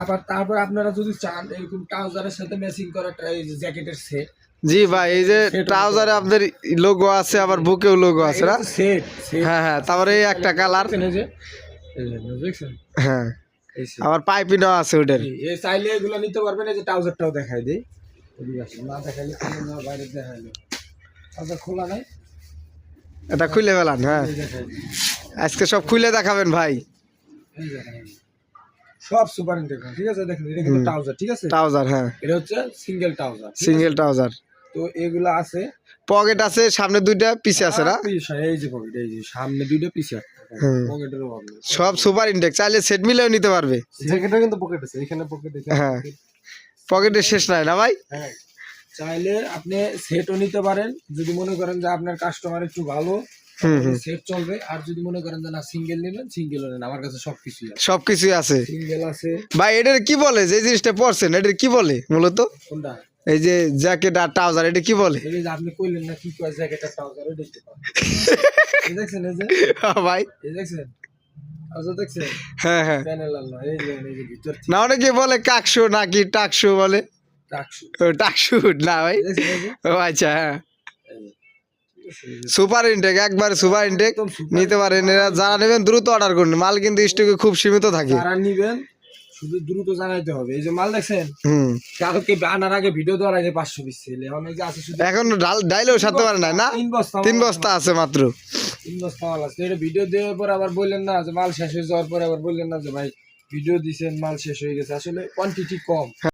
আবার তারপর আপনারা যদি চান এরকম ট্রাউজারের সাথে ম্যাচিং করা এই যে জ্যাকেটের সেট। জি ভাই, এই যে ট্রাউজারে আপনার লোগো আছে, আবার বুকেও লোগো আছে না? সেট হ্যাঁ হ্যাঁ, তারপরে এই একটা কালার। দেখছেন? হ্যাঁ, আবার পাইপিনও আছে ওটার। এই চাইলে এগুলো নিতে পারবেন। এই যে ট্রাউজারটাও দেখাই দিই, না দেখাইলে বাইরে দেখাইলো ট্রাউজার খোলা নাই, এটা খুলে ফেলান। হ্যাঁ, আজকে সব খুলে দেখাবেন ভাই। এই দেখেন সব সুপার ইনটেক, ঠিক আছে? দেখেন এটা কিন্তু ট্রাউজার, ঠিক আছে? ট্রাউজার, হ্যাঁ, এটা হচ্ছে সিঙ্গেল ট্রাউজার, সিঙ্গেল ট্রাউজার। তো এগুলো আছে। পকেট আছে সামনে দুইটা, পিছে আছে না? এই যে পকেট, এই যে সামনে দুইটা পিছে পকেটের অভাব নেই। সব সুপার ইনটেক, চাইলে সেট মিলেও নিতে পারবে। জ্যাকেটটা কিন্তু পকেট আছে, এখানে পকেট, হ্যাঁ, পকেটের শেষ নাই না ভাই? হ্যাঁ, চাইলে আপনি সেটও নিতে পারেন যদি মনে করেন যে আপনার কাস্টমার একটু ভালো, সেট চলবে। আর যদি মনে করেন যে না সিঙ্গেল নেবেন, সিঙ্গেলও নেন, আমার কাছে সবকিছুই আছে। সবকিছুই আছে সিঙ্গেল আছে ভাই। এটার কি বলে যে জিনিসটা পড়ছেন, এটার কি বলে মূলত? কোনটা? এই যে জ্যাকেট আর ট্রাউজার, এটা কি বলে? এই যে আপনি কইলেন না কি কয় জ্যাকেট আর ট্রাউজারও দেখতে পাবেন। এই দেখছেন, এই যে ভাই, এই দেখছেন, আচ্ছা দেখছেন? হ্যাঁ হ্যাঁ, প্যানেল আল্লাহ, এই যে ভিতর না অনেকে বলে কাকশো নাকি টাকশো বলে। টাকসু, টাকশু না ভাই? দেখছেন? এই যে ও আচ্ছা, হ্যাঁ, ঠিক আছে, এই যে সুপার ইনটেক, একবার সুপার ইনটেক একদম super নিতে পারেন। এরা যারা নেবেন দ্রুত অর্ডার করুন, মাল কিন্তু স্টকে খুব সীমিত থাকে। যারা নিবেন শুধু দ্রুত জানাইতে হবে। এই যে মাল দেখছেন, হুম, কালকে আনার আগে ভিডিও দেওয়ার আগে 500 পিস ছিল, এখন এই যে আছে শুধু এখন ডাইলেও সারতে পারে না, না? 3 বস্তা 3 বস্তা আছে মাত্র। 3 বস্তা মাল আছে। এটা ভিডিও দেওয়ার পর আবার বললেন না যে মাল শেষ হয়ে যাওয়ার পরে আবার বললেন না যে ভাই ভিডিও দিছেন মাল শেষ হয়ে গেছে, আসলে কোয়ান্টিটি কম।